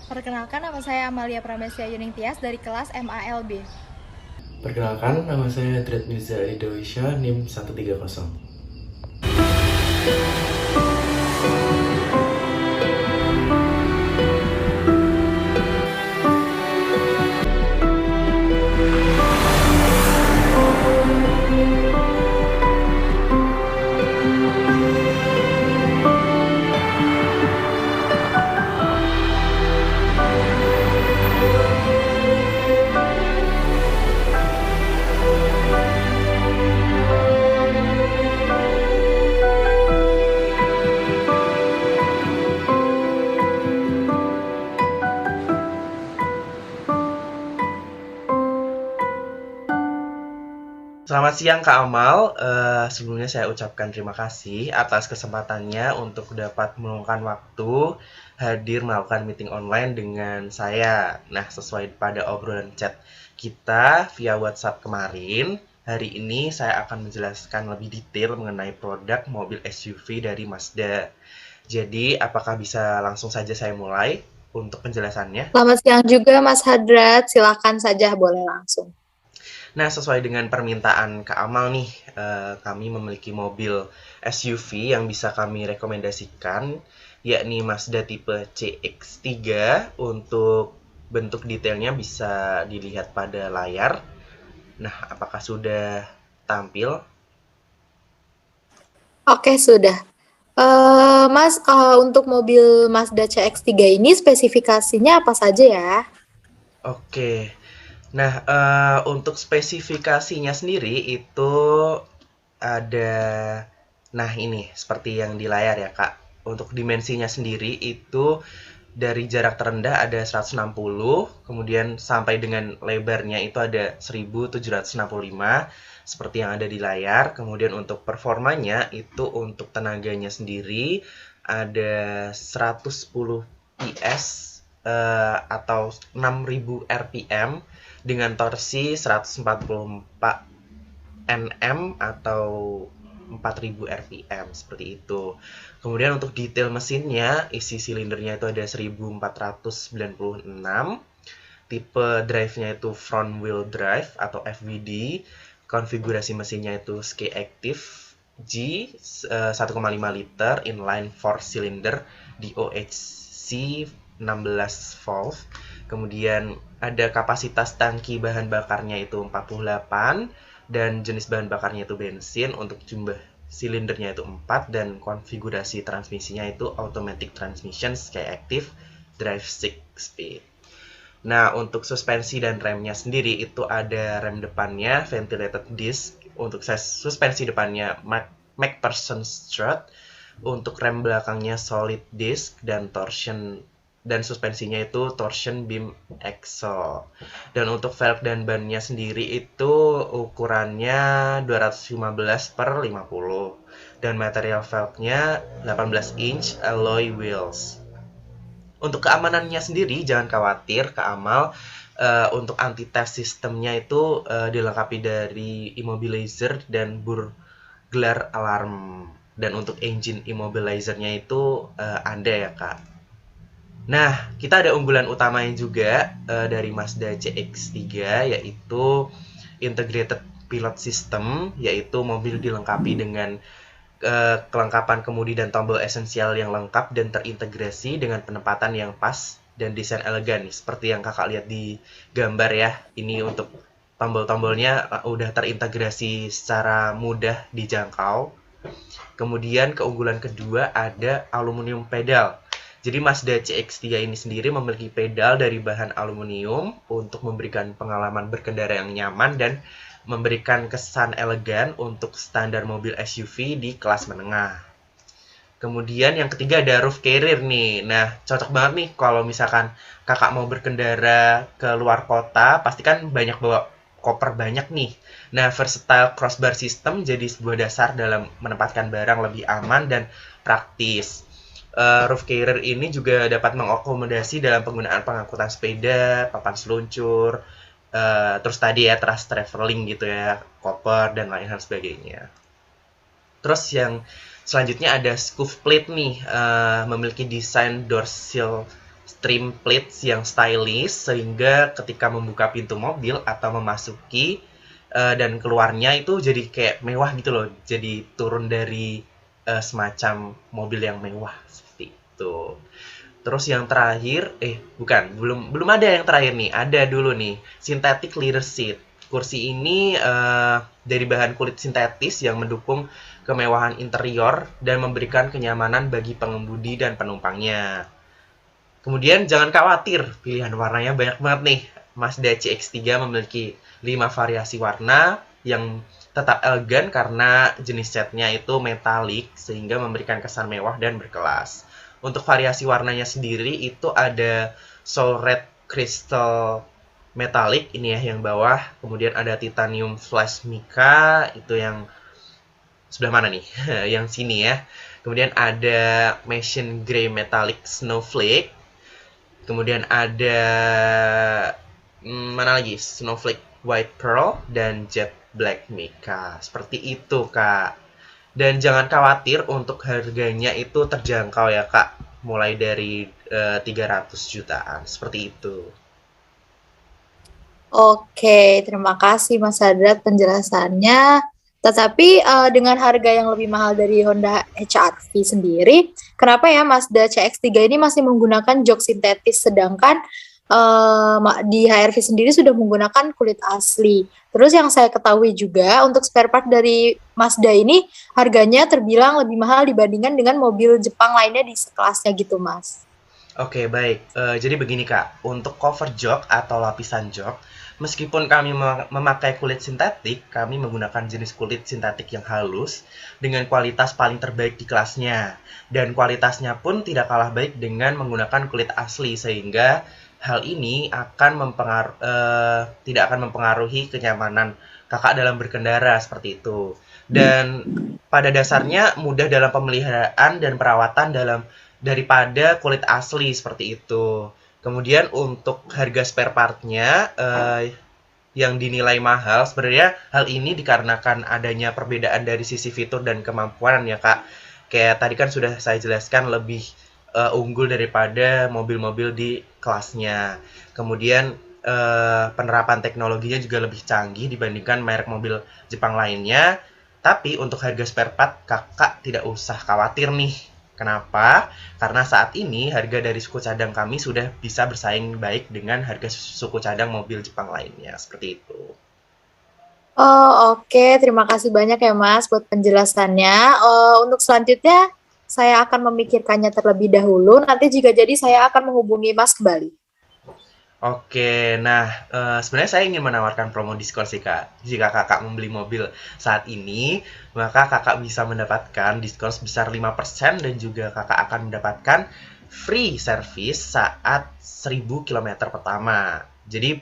Perkenalkan, nama saya Amalia Pramesya Yuning Tias dari kelas MALB. Perkenalkan, nama saya Dred Mirza Ridawisya, NIM 130. Selamat siang Kak Amal. Sebelumnya saya ucapkan terima kasih atas kesempatannya untuk dapat meluangkan waktu hadir melakukan meeting online dengan saya. Nah, sesuai pada obrolan chat kita via WhatsApp kemarin, hari ini saya akan menjelaskan lebih detail mengenai produk mobil SUV dari Mazda. Jadi, apakah bisa langsung saja saya mulai untuk penjelasannya? Selamat siang juga Mas Hadrat, silakan saja boleh langsung. Nah, sesuai dengan permintaan Kak Amal nih, kami memiliki mobil SUV yang bisa kami rekomendasikan, yakni Mazda tipe CX-3. Untuk bentuk detailnya bisa dilihat pada layar. Nah, apakah sudah tampil? Oke, sudah. Mas, untuk mobil Mazda CX-3 ini spesifikasinya apa saja ya? Oke. Nah, untuk spesifikasinya sendiri itu ada, nah ini seperti yang di layar ya Kak. Untuk dimensinya sendiri itu dari jarak terendah ada 160, kemudian sampai dengan lebarnya itu ada 1765 seperti yang ada di layar. Kemudian untuk performanya itu untuk tenaganya sendiri ada 110 PS atau 6000 RPM dengan torsi 144 Nm atau 4000 RPM seperti itu. Kemudian untuk detail mesinnya, isi silindernya itu ada 1496, tipe drive-nya itu front wheel drive atau FWD, konfigurasi mesinnya itu Ski Active G 1,5 liter inline 4 cylinder DOHC 16 volt. Kemudian ada kapasitas tangki bahan bakarnya itu 48 dan jenis bahan bakarnya itu bensin. Untuk jumlah silindernya itu 4 dan konfigurasi transmisinya itu automatic transmission Sky Active Drive 6 speed. Nah, untuk suspensi dan remnya sendiri itu ada rem depannya ventilated disc, untuk suspensi depannya MacPherson strut, untuk rem belakangnya solid disc dan torsion, dan suspensinya itu torsion beam axle. Dan untuk velg dan bannya sendiri itu ukurannya 215 per 50 dan material velgnya 18 inch alloy wheels. Untuk keamanannya sendiri jangan khawatir Kak Amal, untuk anti-theft sistemnya itu dilengkapi dari immobilizer dan burglar alarm. Dan untuk engine immobilizernya itu ada ya Kak. Nah, kita ada unggulan utamanya juga dari Mazda CX-3, yaitu integrated pilot system, yaitu mobil dilengkapi dengan kelengkapan kemudi dan tombol esensial yang lengkap dan terintegrasi dengan penempatan yang pas dan desain elegan nih, seperti yang kakak lihat di gambar ya. Ini untuk tombol-tombolnya udah terintegrasi secara mudah dijangkau. Kemudian keunggulan kedua ada aluminium pedal. Jadi Mazda CX-3 ini sendiri memiliki pedal dari bahan aluminium untuk memberikan pengalaman berkendara yang nyaman dan memberikan kesan elegan untuk standar mobil SUV di kelas menengah. Kemudian yang ketiga ada roof carrier nih. Nah, cocok banget nih kalau misalkan kakak mau berkendara ke luar kota, pastikan banyak bawa koper banyak nih. Nah, versatile crossbar system jadi sebuah dasar dalam menempatkan barang lebih aman dan praktis. Roof carrier ini juga dapat mengakomodasi dalam penggunaan pengangkutan sepeda, papan seluncur, terus tadi ya trust traveling gitu ya, koper dan lain hal sebagainya. Terus yang selanjutnya ada scuf plate nih, memiliki desain door sill trim plates yang stylish sehingga ketika membuka pintu mobil atau memasuki dan keluarnya itu jadi kayak mewah gitu loh. Jadi turun dari semacam mobil yang mewah seperti itu. Terus yang terakhir, bukan, belum ada yang terakhir nih. Ada dulu nih, synthetic leather seat. Kursi ini dari bahan kulit sintetis yang mendukung kemewahan interior dan memberikan kenyamanan bagi pengemudi dan penumpangnya. Kemudian jangan khawatir, pilihan warnanya banyak banget nih. Mazda CX-3 memiliki 5 variasi warna yang tetap elegan karena jenis catnya itu metalik sehingga memberikan kesan mewah dan berkelas. Untuk variasi warnanya sendiri itu ada Soul Red Crystal Metallic ini ya yang bawah, kemudian ada Titanium Flash Mica itu yang sebelah mana nih? Yang sini ya. Kemudian ada Machine Grey Metallic Snowflake. Kemudian ada mana lagi? Snowflake White Pearl dan Jet Black Mica. Seperti itu, Kak. Dan jangan khawatir untuk harganya itu terjangkau ya, Kak. Mulai dari 300 jutaan. Seperti itu. Oke, terima kasih Mas Hadrat penjelasannya. Tetapi dengan harga yang lebih mahal dari Honda HR-V sendiri, kenapa ya Mazda CX-3 ini masih menggunakan jok sintetis sedangkan di HR-V sendiri sudah menggunakan kulit asli. Terus yang saya ketahui juga untuk spare part dari Mazda ini harganya terbilang lebih mahal dibandingkan dengan mobil Jepang lainnya di sekelasnya gitu, Mas. Oke, baik. Jadi begini, Kak. Untuk cover jok atau lapisan jok, meskipun kami memakai kulit sintetik, kami menggunakan jenis kulit sintetik yang halus dengan kualitas paling terbaik di kelasnya. Dan kualitasnya pun tidak kalah baik dengan menggunakan kulit asli, sehingga hal ini tidak akan mempengaruhi kenyamanan kakak dalam berkendara seperti itu. Dan pada dasarnya mudah dalam pemeliharaan dan perawatan daripada kulit asli seperti itu. Kemudian untuk harga spare part-nya yang dinilai mahal, sebenarnya hal ini dikarenakan adanya perbedaan dari sisi fitur dan kemampuan ya, Kak. Kayak tadi kan sudah saya jelaskan lebih unggul daripada mobil-mobil di kelasnya. Kemudian penerapan teknologinya juga lebih canggih dibandingkan merek mobil Jepang lainnya. Tapi untuk harga spare part, kakak tidak usah khawatir nih. Kenapa? Karena saat ini harga dari suku cadang kami sudah bisa bersaing baik dengan harga suku cadang mobil Jepang lainnya. Seperti itu. Oh, oke. Terima kasih banyak ya Mas buat penjelasannya. Untuk selanjutnya saya akan memikirkannya terlebih dahulu. Nanti jika jadi saya akan menghubungi Mas kembali. Oke, nah sebenarnya saya ingin menawarkan promo diskon sih, Kak. Jika kakak membeli mobil saat ini, maka kakak bisa mendapatkan diskon sebesar 5% dan juga kakak akan mendapatkan free service saat 1000 km pertama. Jadi,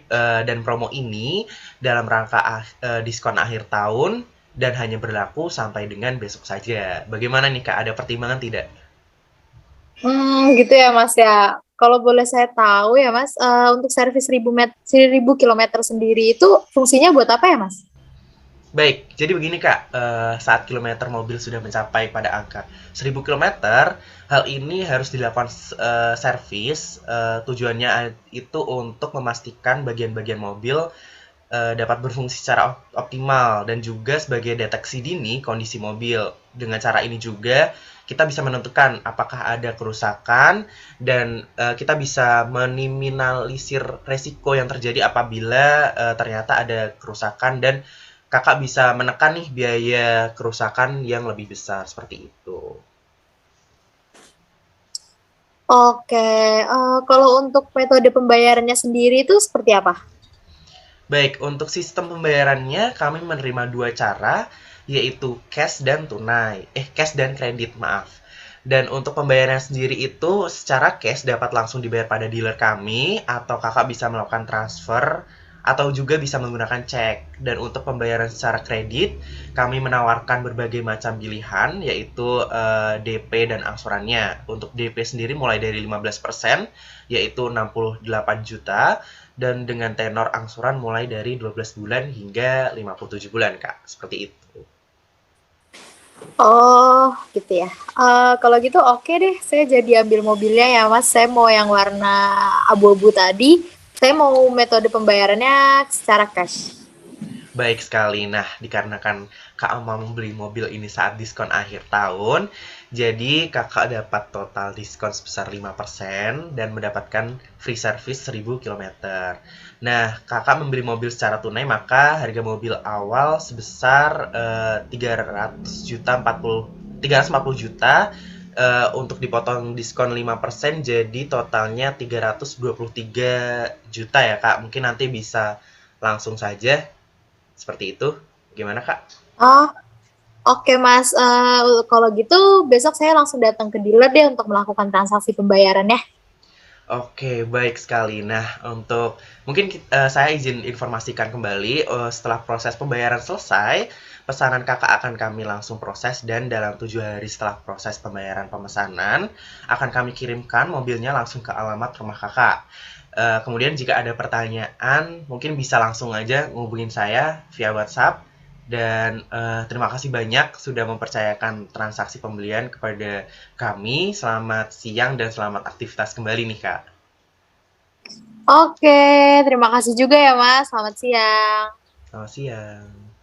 dan promo ini dalam rangka diskon akhir tahun dan hanya berlaku sampai dengan besok saja. Bagaimana nih, Kak? Ada pertimbangan tidak? Gitu ya Mas ya. Kalau boleh saya tahu ya Mas, untuk servis 1000 kilometer sendiri itu fungsinya buat apa ya Mas? Baik, jadi begini Kak, saat kilometer mobil sudah mencapai pada angka 1000 kilometer, hal ini harus dilakukan servis, tujuannya itu untuk memastikan bagian-bagian mobil dapat berfungsi secara optimal dan juga sebagai deteksi dini kondisi mobil. Dengan cara ini juga kita bisa menentukan apakah ada kerusakan dan kita bisa meminimalisir resiko yang terjadi apabila ternyata ada kerusakan dan kakak bisa menekan nih biaya kerusakan yang lebih besar seperti itu. Oke, kalau untuk metode pembayarannya sendiri itu seperti apa? Baik, untuk sistem pembayarannya kami menerima 2 cara, yaitu cash dan tunai. Cash dan kredit, maaf. Dan untuk pembayaran sendiri itu secara cash dapat langsung dibayar pada dealer kami, atau kakak bisa melakukan transfer, atau juga bisa menggunakan cek. Dan untuk pembayaran secara kredit, kami menawarkan berbagai macam pilihan, yaitu DP dan angsurannya. Untuk DP sendiri mulai dari 15%, yaitu 68 juta, dan dengan tenor angsuran mulai dari 12 bulan hingga 57 bulan, Kak. Seperti itu. Oh, gitu ya. Kalau gitu oke deh, saya jadi ambil mobilnya ya Mas. Saya mau yang warna abu-abu tadi. Saya mau metode pembayarannya secara cash. Baik sekali. Nah, dikarenakan Kak Alma membeli mobil ini saat diskon akhir tahun, jadi Kakak dapat total diskon sebesar 5% dan mendapatkan free service 1000 kilometer. Nah, Kakak membeli mobil secara tunai, maka harga mobil awal sebesar 300 juta 340 juta, untuk dipotong diskon 5% jadi totalnya 323 juta ya, Kak. Mungkin nanti bisa langsung saja seperti itu. Gimana, Kak? Oh, oke Mas. Kalau gitu besok saya langsung datang ke dealer deh untuk melakukan transaksi pembayarannya. Oke, baik sekali. Nah, untuk mungkin saya izin informasikan kembali, setelah proses pembayaran selesai, pesanan Kakak akan kami langsung proses dan dalam 7 hari setelah proses pembayaran pemesanan, akan kami kirimkan mobilnya langsung ke alamat rumah Kakak. Kemudian jika ada pertanyaan, mungkin bisa langsung aja ngubungin saya via WhatsApp. Dan terima kasih banyak sudah mempercayakan transaksi pembelian kepada kami. Selamat siang dan selamat aktivitas kembali nih, Kak. Oke, terima kasih juga ya Mas. Selamat siang. Selamat siang.